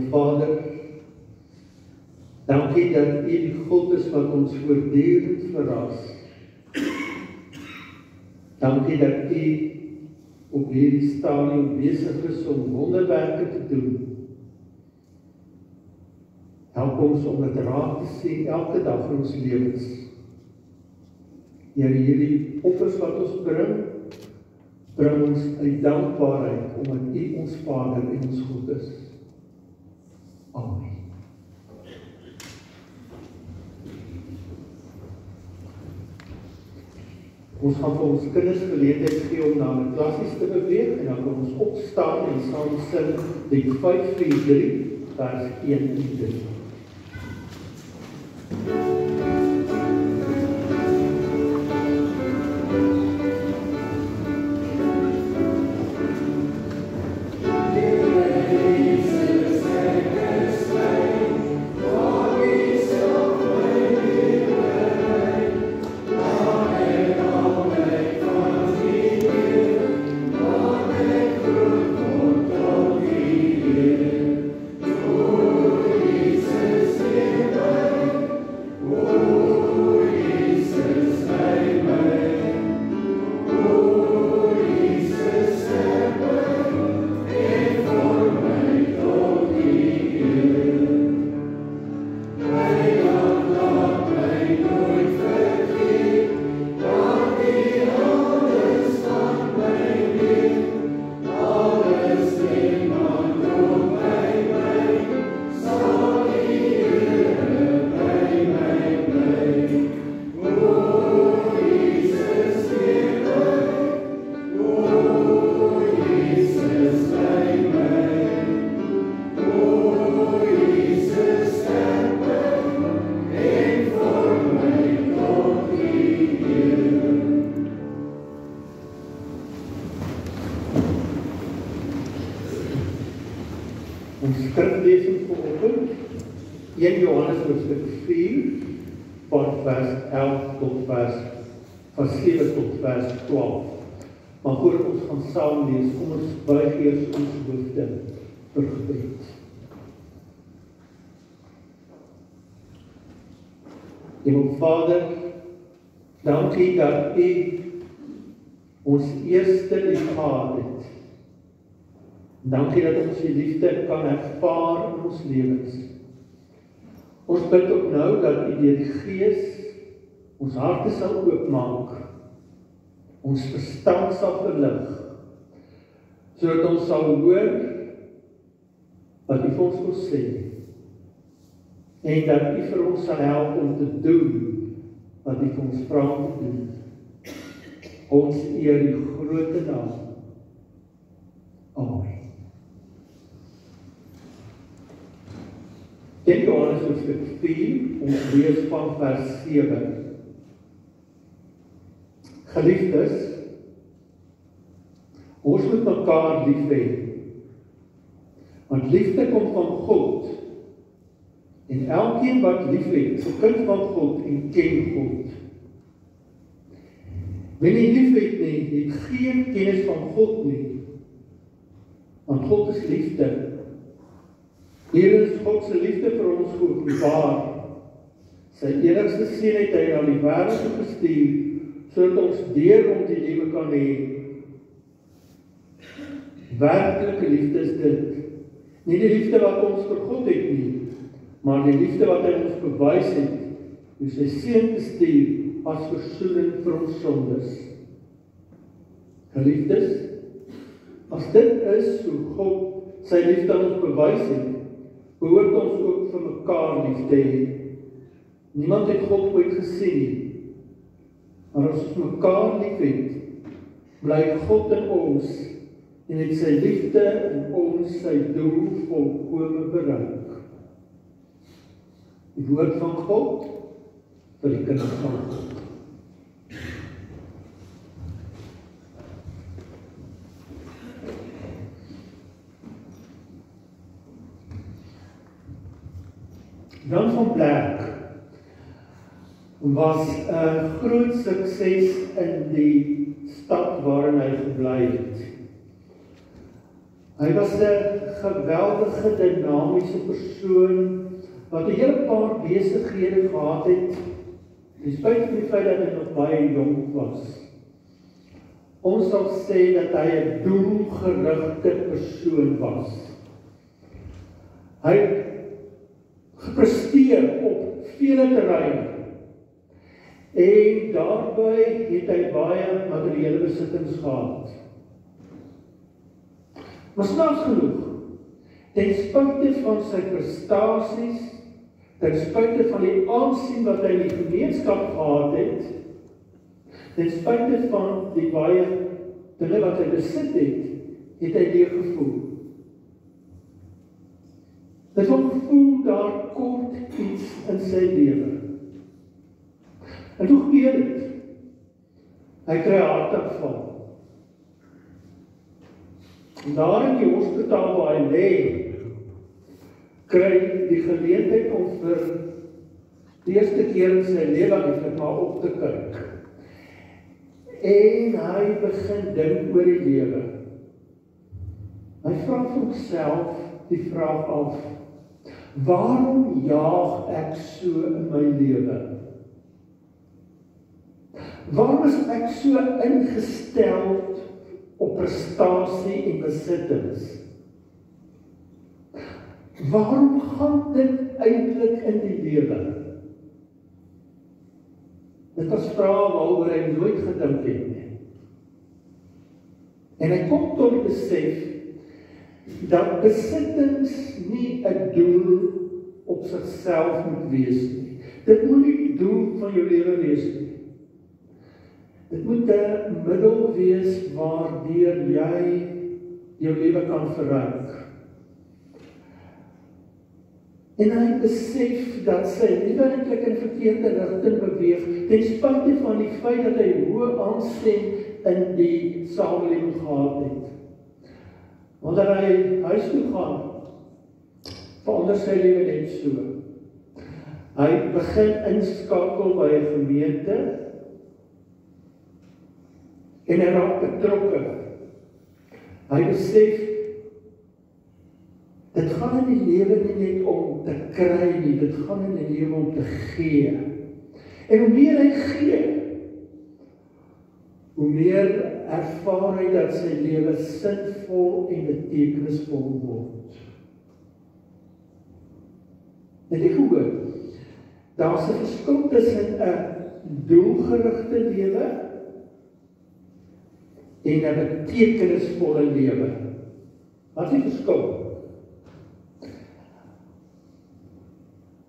Vader, dankie dat U die God is wat ons voortdurend verras. Dankie dat U op hierdie stadium besig is om wonderwerke te doen. Help ons om dit raak te sien elke dag in ons lewens. Here, hierdie offers wat ons bring ons uit dankbaarheid omdat U ons Vader en ons God is. Amen. Ons gaan vir ons kinders geleentheid gee om na die klassies te beweeg en dan kan ons opstaan en saam sing die 543 vers 1 en 3. Ons skriflesing vanoggend 1 Johannes hoofstuk 4 van vers 11 tot vers 7 tot vers 12. Maar voordat ons gaan saam lees, kom ons buig eers ons hoofde vir gebed. Vader, dankie dat U ons eerste liefgehad het. Dankie dat ons die liefde kan ervaar in ons lewens. Ons bid ook nou dat U deur die Gees ons harte sal oopmaak, ons verstand sal verlig, sodat ons sal hoor wat U vir ons wil sê, en dat U vir ons sal help om te doen wat U vir ons vra om te doen. Ons eer die groot naam. Amen. 1 Johannes hoofstuk 4, ons lees van vers 7. Geliefdes, ons moet mekaar lief hê, want liefde kom van God, en elkeen wat lief het, is 'n kind van God en ken God. Wie nie lief het nie, het geen kennis van God nie, want God is liefde. Hier is God se liefde vir ons geopenbaar. Sy enigste seun het hy na die wêreld gestuur, sodat ons deur hom die lewe kan hê. Werklike liefde is dit. Nie die liefde wat ons vir God het nie, maar die liefde wat hy ons bewys het, deur sy seun te stuur as versoening vir ons sondes. Geliefdes, as dit is hoe God sy liefde aan ons bewys het, behoort ons ook vir mekaar lief te hê. Niemand het God ooit gesien nie, maar as ons mekaar lief het, bly God in ons en het sy liefde in ons sy doel volkome bereik. Die woord van God vir die kinders van God. Jan van Blerk was 'n groot sukses in die stad waarin hy gebly het. Hy was 'n geweldige dinamiese persoon, wat 'n hele paar besighede gehad het, ten spyte van die feit dat hy nog baie jonk was. Ons sal sê dat hy 'n doelgerigte persoon was. Hy het gepresteer op vele terreine, en daarbij het hy baie materiële besittings gehad. Maar snaaks genoeg, ten spyte van sy prestasies, ten spyte van die aansien wat hy in die gemeenskap gehad het, ten spyte van die baie dinge wat hy besit het, het hy leeg gevoel. Hy het gevoel daar kort iets in sy lewe. En toe gebeur dit. Hy kry 'n hartaanval. En daar in die hospitaal waar hy lê, kry die geleentheid om vir die eerste keer in sy lewe eintlik maar op te kyk. En hy begin dink oor die lewe. Hy vra vir homself die vraag af: waarom jaag ek so in my lewe? Waarom is ek so ingestel op prestasie en besittings? Waarom gaan dit eintlik in die lewe? Dit was vrae waaroor hy nooit gedink het nie. En hy kom tot die besef dat besittings nie 'n doel op sigself moet wees nie. Dit moet nie die doel van jou lewe wees nie. Dit moet 'n middel wees waardeur jy jou lewe kan verryk. En hy besef dat sy lewe eintlik in verkeerde rigting beweeg, ten spyte van die feit dat hy hoë aansien in die samelewing gehad het. Wanneer hy huis toe gaan, verander sy lewe net so. Hy begin inskakel by 'n gemeente, en hy raak betrokke. Hy besef, dit gaan in die lewe nie net om te kry nie, dit gaan in die lewe om te gee. En hoe meer hy gee, hoe meer ervaar hy dat sy lewe sinvol en betekenisvol word. Het jy gehoor? Daar's 'n verskil tussen 'n doelgerigte lewe en 'n betekenisvolle lewe. Wat is die verskil?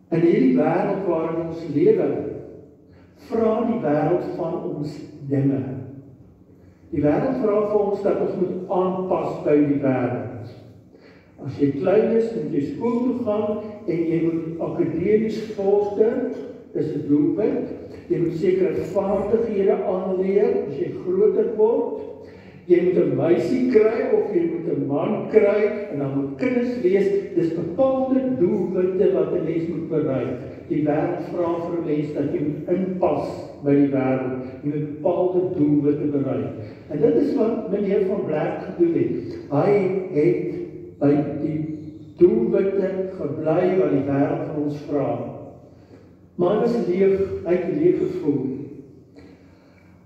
In hierdie wêreld waarin ons lewe, vra die wêreld van ons dinge. Die wêreld vra vir ons dat ons moet aanpas by die wêreld. As jy klein is, moet jy skool toe gaan en jy moet akademies vorder, dis 'n doelwit. Jy moet sekere vaardighede aanleer as jy groter word. Jy moet 'n meisie kry of jy moet 'n man kry en dan moet kinders wees. Dis bepaalde doelwitte wat 'n mens moet bereik. Die wêreld vra vir 'n mens dat jy moet inpas by die wêreld. Jy moet bepaalde doelwitte bereik. En dit is wat meneer Van Blerk gedoen het. Hy het by die doelwitte gebly wat die wêreld van ons vra. Maar hy was leeg, hy het leeg gevoel.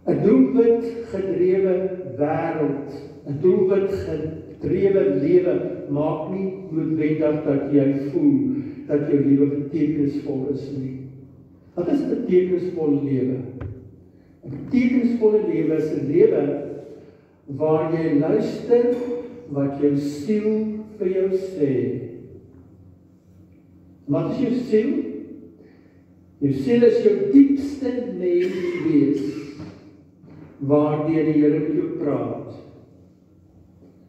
'n doelwit gedrewe wêreld, 'n doelwit gedrewe lewe maak nie noodwendig dat jy voel dat jou lewe betekenisvol is nie. Wat is 'n betekenisvolle lewe? 'n betekenisvolle lewe is 'n lewe waar jy luister wat jou siel vir jou sê. Wat is jou siel? Jou siel is jou diepste menswees, waardeur die Here met jou praat.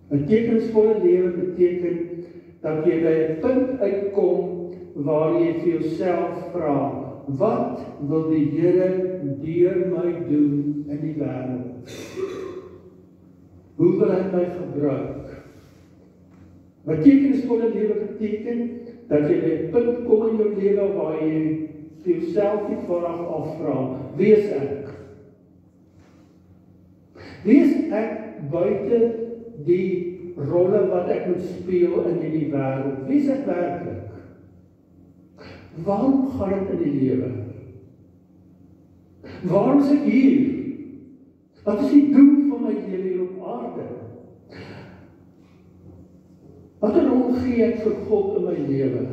'n betekenisvolle lewe beteken dat jy by 'n punt uitkom waar jy vir jouself vra, wat wil die Here deur my doen in die wêreld? Hoe wil hy my gebruik? 'n betekenisvolle lewe beteken dat jy by 'n punt kom in jou lewe waar jy vir jouself die vraag afvra, wie is ek? Wie is ek buite die rolle wat ek moet speel in hierdie wêreld? Wie is ek werklik? Waarom gaan dit in die lewe? Waarom is ek hier? Wat is die doel van my lewe hier op aarde? Watter rol gee ek vir God in my lewe?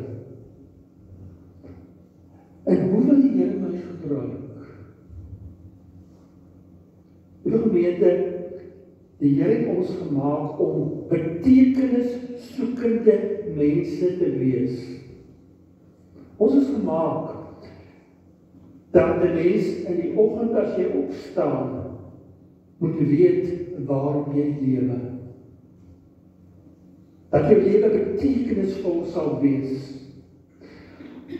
En hoe wil die Here my gebruik? Liewe gemeente, die Here het ons gemaak om betekenissoekende mense te wees. Ons is gemaak dat die mens in die oggend as jy opstaan, moet weet waarom jy lewe. Dat jou lewe betekenisvol sal wees.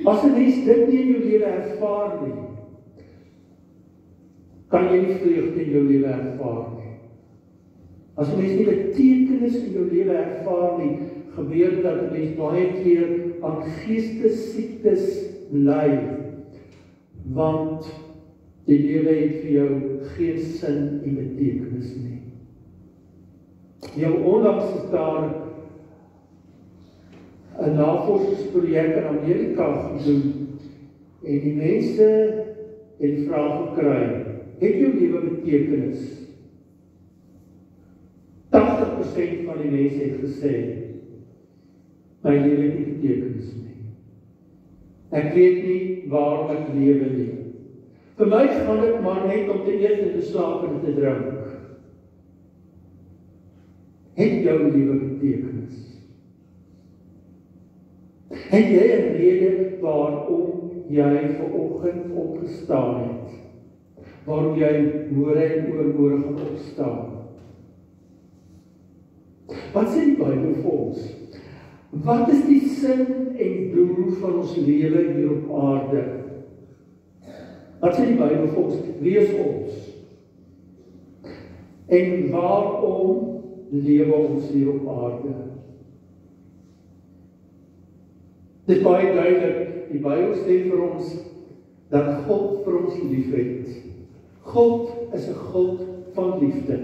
As 'n mens dit nie in jou lewe ervaar nie, kan jy nie vreugde in jou lewe ervaar nie. As 'n mens nie betekenis in jou lewe ervaar nie, gebeur dat 'n mens baie keer aan geestesiektes ly, want die lewe het vir jou geen sin en betekenis nie. Jou onlangs is daar 'n navorsingsprojek in Amerika gedoen, en die mense het die vraag gekry, het jou lewe betekenis? 80% van die mense het gesê, my lewe het nie betekenis nie. Ek weet nie waarom ek lewe nie. Vir my gaan dit maar net om te eet en te slaap en te drink. Het jou lewe betekenis? Het jy 'n rede waarom jy vanoggend opgestaan het? Waarom jy môre en oormôre gaan opstaan? Wat sê die Bybel vir ons? Wat is die sin en doel van ons lewe hier op aarde? Wat sê die Bybel vir ons? Wie is ons? En waarom lewe ons hier op aarde? Dit is baie duidelik, die Bybel sê vir ons dat God vir ons lief het. God is 'n God van liefde.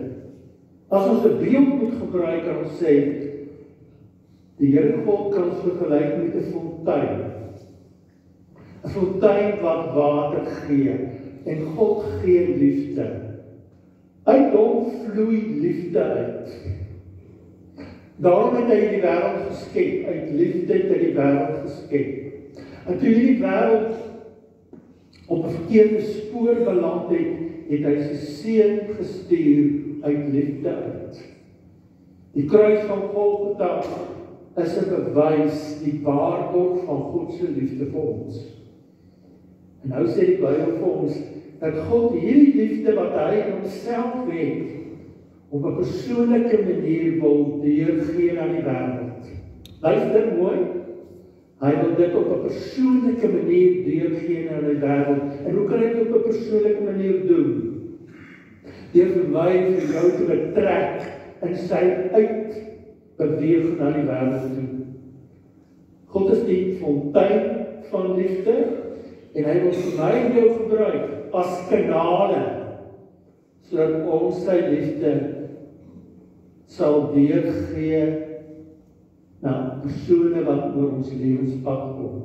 As ons 'n beeld moet gebruik, kan ons sê, die Here God kan ons vergelyk met 'n fontein. 'n Fontein wat water gee, en God gee liefde. Uit hom vloei liefde uit. Daarom het hy die wêreld geskep, uit liefde het hy die wêreld geskep. En toe hierdie wêreld op 'n verkeerde spoor beland het, het hy sy seun gestuur uit liefde uit. Die kruis van Golgotha is 'n bewys, die waarborg van God se liefde vir ons. En nou sê die Bybel vir ons, dat God hierdie liefde wat hy in homself het, op 'n persoonlike manier wil deurgee aan die wêreld. Luister mooi, hy wil dit op 'n persoonlike manier deurgee aan die wêreld. En hoe kan hy dit op 'n persoonlike manier doen? Deur vir my en vir jou te betrek en sy uitbeweeg na die wêreld toe. God is die fontein van liefde, en hy wil vir my en jou gebruik as kanale, sodat ons sy liefde sal deurgee na persone wat oor ons lewenspad kom.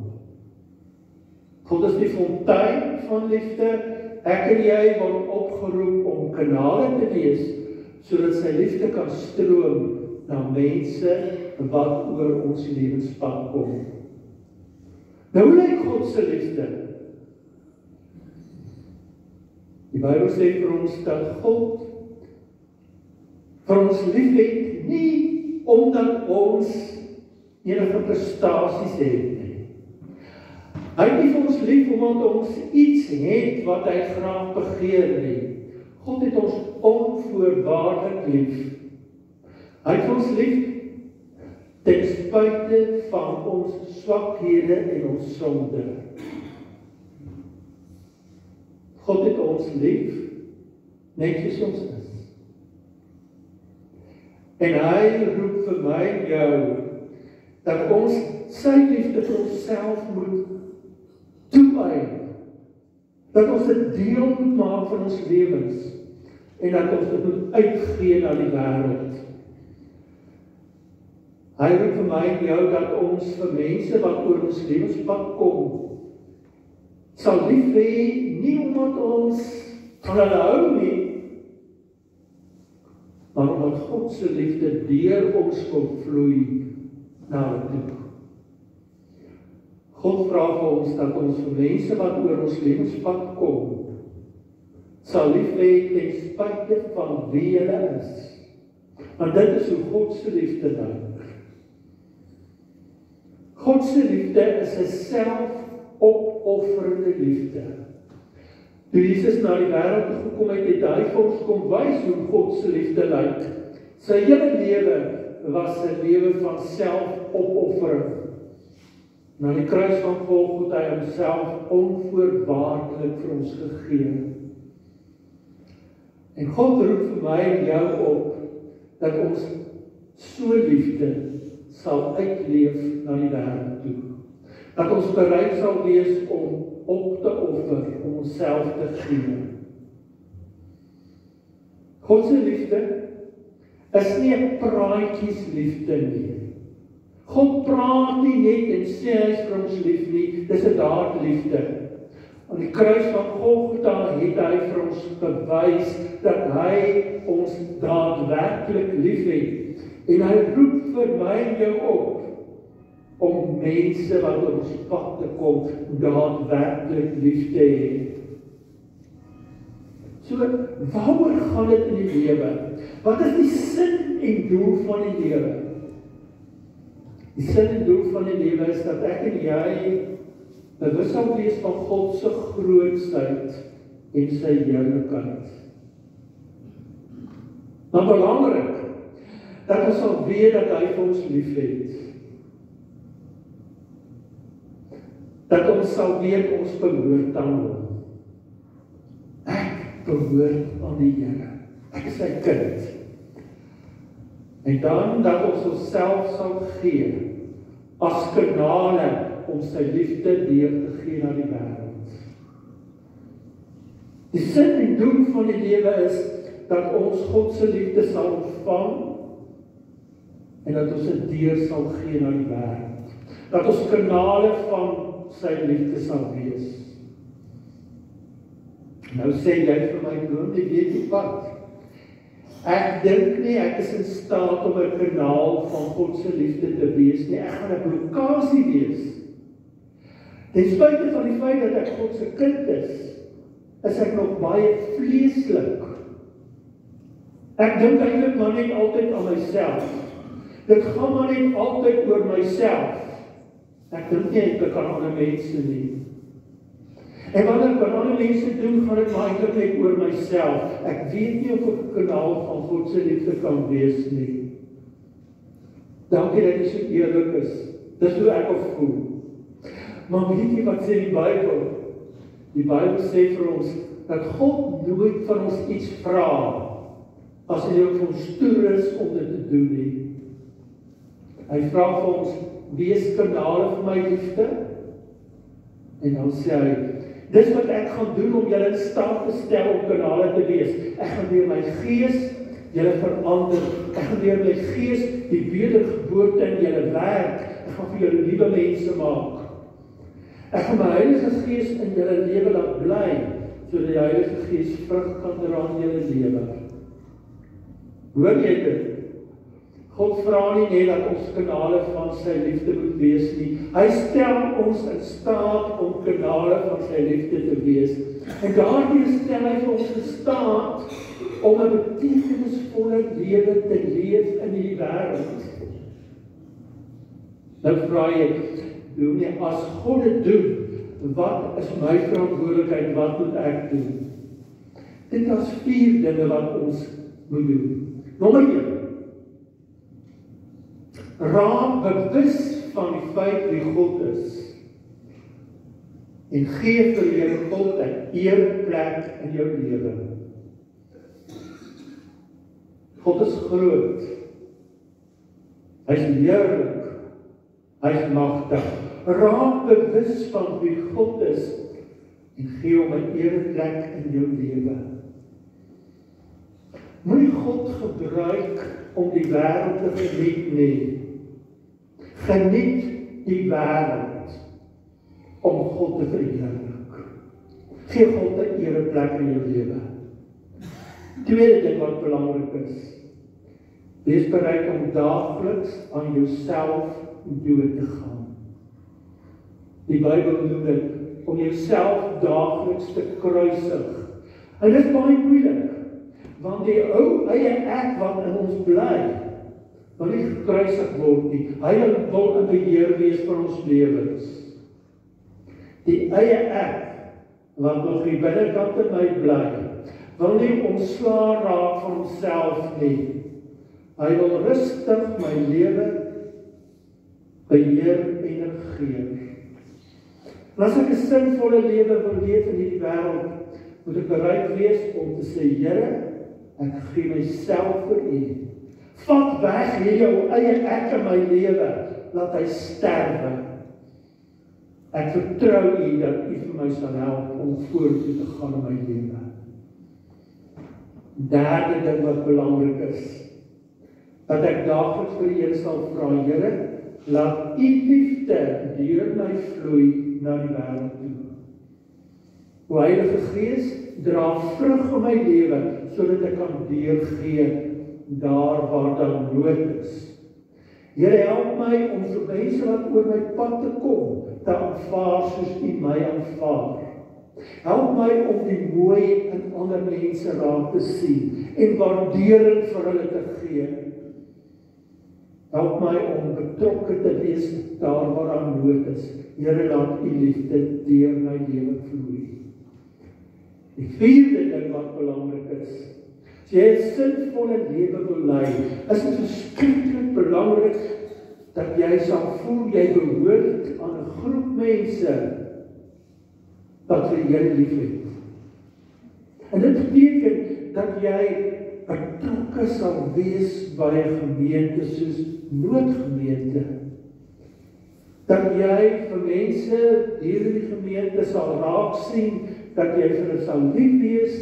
God is die fontein van liefde. Ek en jy word opgeroep om kanale te wees, sodat sy liefde kan stroom na mense wat oor ons lewenspad kom. Nou hoe lyk God se liefde? Die Bybel sê vir ons dat God vir ons lief het, nie omdat ons enige prestasies het nie. Hy het nie vir ons lief omdat ons iets het wat hy graag begeer nie. God het ons onvoorwaardelik lief. Hy het ons lief ten spyte van ons swakhede en ons sonde. God het ons lief, net soos ons is. En hy roep vir my en jou, dat ons sy liefde vir onsself moet toeëien. Dat ons dit deel moet maak van ons lewens, en dat ons dit moet uitgee na die wêreld. Hy roep vir my en jou dat ons vir mense wat oor ons lewenspad kom, sal lief hê, nie omdat ons van hulle hou nie, maar omdat God se liefde deur ons kom vloei na hulle toe. God vra vir ons dat ons vir mense wat oor ons lewenspad kom, sal lief hê ten spyte van wie hulle is. Want dit is hoe God se liefde werk. God se liefde is 'n selfopofferende liefde. Toe Jesus na die wêreld gekom het, het hy vir ons kom wys hoe God se liefde lyk. Sy hele lewe was 'n lewe van selfopoffering. Na die kruis van Golgotha het hy homself onvoorwaardelik vir ons gegee. En God roep vir my en jou op dat ons so liefde sal uitleef na die wêreld toe. Dat ons bereid sal wees om op te offer, om onsself te gee. God se liefde is nie 'n praatjiesliefde nie. God praat nie net en sê hy is vir ons lief nie, dis 'n daadliefde. Aan die kruis van Golgotha het hy vir ons bewys dat hy ons daadwerklik liefhet. En hy roep vir my en jou op om mense wat op ons pad te kom daadwerklik lief te hê. So, waaroor gaan dit in die lewe? Wat is die sin en doel van die lewe? Die sin en doel van die lewe is dat ek en jy bewus sal wees van God se grootsheid en sy heerlikheid. Maar belangrik, dat ons sal weet dat hy vir ons liefhet. Dat ons sal weet ons behoort aan hom. Ek behoort aan die Here. Ek is sy kind. En dan dat ons onsself sal gee as kanale om sy liefde deur te gee na die wêreld. Die sin en doel van die lewe is dat ons God se liefde sal ontvang en dat ons dit deur sal gee na die wêreld. Dat ons kanale van sy liefde sal wees. Nou sê jy vir my, Dominee, weet jy wat? Ek dink nie ek is in staat om 'n kanaal van God se liefde te wees nie. Ek gaan 'n blokkade wees. Ten spyte van die feit dat ek God se kind is ek nog baie vleeslik. Ek dink eintlik maar net altyd aan myself. Dit gaan maar net altyd oor myself. Ek dink nie eintlik aan ander mense nie. En wanneer ek aan ander mense doen, gaan dit maar eintlik net oor myself. Ek weet nie of ek 'n kanaal van God se liefde kan wees nie. Dankie dat jy so eerlik is. Dis hoe ek of voel. Maar weet jy wat sê die Bybel? Die Bybel sê vir ons dat God nooit van ons iets vra as hy ook vir ons stoer is om dit te doen nie. Hy vra vir ons, wees kanale vir my liefde. En dan sê hy, dis wat ek gaan doen om julle in staat te stel om kanale te wees. Ek gaan deur my gees julle verander. Ek gaan deur my gees die wedergeboorte in julle werk. Ek gaan vir julle nuwe mense maak. Ek gaan my Heilige Gees in julle lewe laat bly, sodat die Heilige Gees vrug kan dra in julle lewe. Hoor jy dit? God vra nie net dat ons kanale van sy liefde moet wees nie. Hy stel ons in staat om kanale van sy liefde te wees. En daardeur stel hy vir ons in staat om 'n betekenisvolle lewe te leef in hierdie wêreld. Nou vra jy, Dominee, as God dit doen, wat is my verantwoordelikheid, wat moet ek doen? Dit is 4 dinge wat ons moet doen. Nommer 1. Raak bewus van die feit wie God is. En gee vir Here God 'n ereplek in jou lewe. God is groot. Hy is heerlik. Hy is magtig. Raak bewus van wie God is en gee hom 'n ereplek in jou lewe. Moenie God gebruik om die wêreld te geniet nie. Geniet die wêreld om God te verheerlik. Gee God 'n ereplek in jou lewe. Tweede ding wat belangrik is, wees bereid om daagliks aan jouself dood te gaan. Die Bybel noem dit om jouself daagliks te kruisig. En dit is baie moeilik, want die ou eie ek wat in ons bly, wil nie gekruisig word nie. Hy wil in beheer wees van ons lewens. Die eie ek wat nog die binnekant in my bly, wil nie ontslae raak van homself nie. Hy wil rustig my lewe beheer en regeer. En as ek 'n sinvolle lewe wil leef in hierdie wêreld, moet ek bereid wees om te sê, Here, ek gee myself vir U. Vat weg jou eie ek in my lewe, laat hy sterwe. Ek vertrou U dat U vir my sal help om vorentoe te gaan in my lewe. Derde ding wat belangrik is, dat ek daagliks vir die Here sal vra, Here, laat U liefde deur my vloei na die wêreld toe. O Heilige Gees, dra vrug in my lewe, sodat ek kan deurgee daar waar daar nood is. Here, help my om vir mense wat oor my pad te kom, te aanvaar soos U my aanvaar. Help my om die mooi in ander mense raak te sien en waardering vir hulle te gee. Help my om betrokke te wees daar waar daar nood is. Here, laat U liefde deur my lewe vloei. Die vierde ding wat belangrik is, as jy 'n sinvolle lewe wil lei, is dit verskriklik belangrik dat jy sal voel jy behoort aan 'n groep mense wat vir die Here liefhet. En dit beteken dat jy betrokke sal wees by 'n gemeente soos noodgemeente. Dat jy vir mense hier in die gemeente sal raak sien, dat jy vir hulle sal lief wees,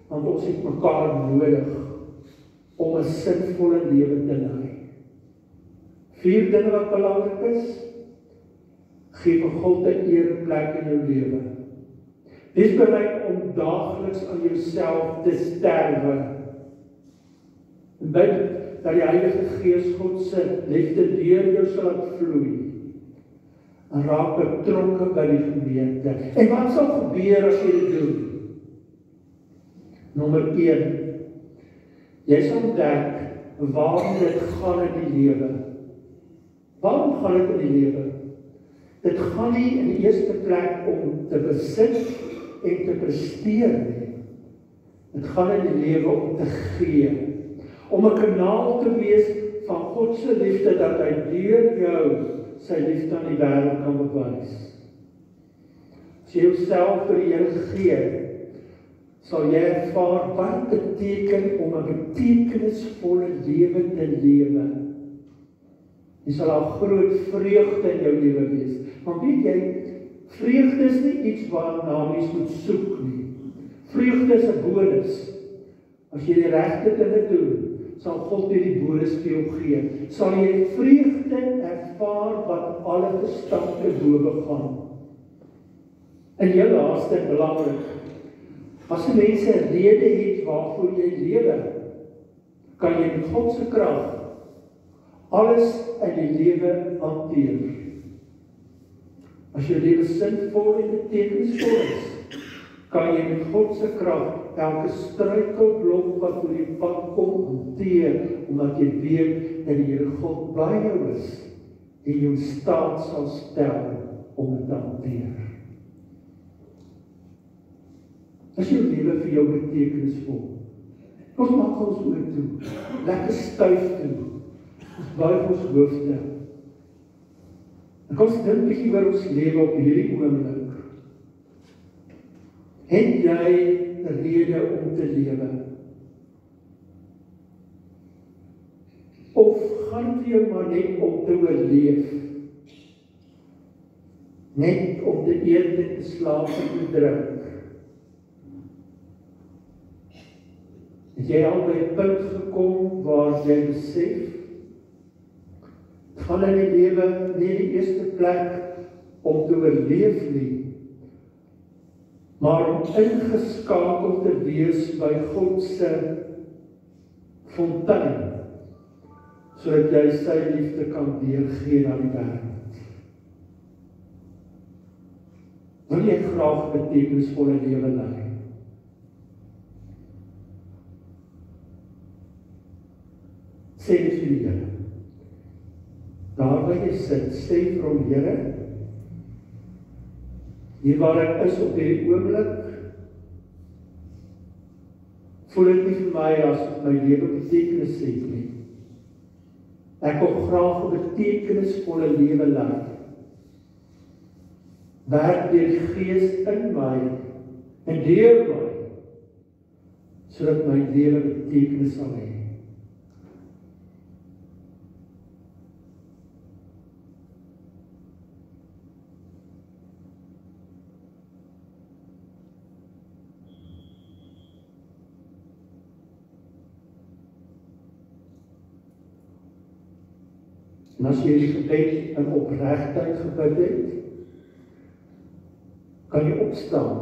want ons het mekaar nodig om 'n sinvolle lewe te lei. 4 dinge wat belangrik is, gee vir God 'n ereplek in jou lewe. Wees bereid om daagliks aan jouself te sterwe. En bid dat die Heilige Gees God se liefde deur jou sal laat vloei. En raak betrokke by die gemeente. En wat sal gebeur as jy dit doen? Nommer 1. Jy sal ontdek waarom dit gaan in die lewe. Waarom gaan dit in die lewe? Dit gaan nie in die eerste plek om te besit en te presteer nie. Dit gaan in die lewe om te gee. Om 'n kanaal te wees van God se liefde, dat hy deur jou sy liefde aan die wêreld kan bewys. As jy jouself vir die Here gee, sal jy ervaar wat dit beteken om 'n betekenisvolle lewe te lewe. Jy sal al groot vreugde in jou lewe wees. Want weet jy, vreugde is nie iets waarna mens moet soek nie. Vreugde is 'n bonus. As jy die regte dinge doen, sal God die bonus vir jou gee. Sal jy vreugde ervaar wat alle verstand te bowe gaan. En jou laaste belangrik, as 'n mens 'n rede het waarvoor jy lewe, kan jy met God se krag alles in die lewe hanteer. As jou lewe sinvol en betekenisvol is, kan jy met God se krag elke struikelblok wat oor die pad kom hanteer, omdat jy weet dat die Here God by jou is en jou staat sal stel om dit te hanteer. As jou lewe vir jou betekenisvol, ons maak ons oor toe, lekker stuif toe, ons buig ons hoofde. En kom ons dink bietjie oor ons lewe op hierdie oomblik. Het jy 'n rede om te lewe? Of gaan dit jou maar net om te oorleef? Net om te eet en te slaap en te drink? Het jy al by 'n punt gekom waar jy besef, gaan in die lewe nie die eerste plek om te oorleef nie, maar om ingeskakel te wees by God se fontein, sodat jy sy liefde kan deurgee na die wêreld. Wil jy graag 'n betekenisvolle lewe lei? Sê dit vir die Here. Daar waar jy sit, sê vir hom, Here, hier waar ek is op hierdie oomblik, voel dit nie vir my as my lewe betekenis het nie. Ek wil graag 'n betekenisvolle lewe lei. Werk deur die Gees in my en deur my, sodat my lewe betekenis sal hê. En as jy die gebed in opregtheid gebid het, kan jy opstaan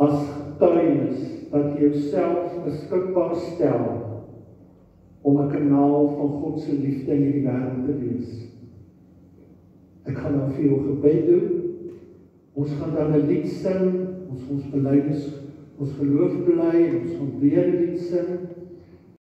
as getuienis dat jy jouself beskikbaar stel om 'n kanaal van God se liefde in hierdie wêreld te wees. Ek gaan nou vir jou gebed doen. Ons gaan dan 'n lied sing, ons belydenis, ons geloof bely, ons gaan weer 'n lied sing.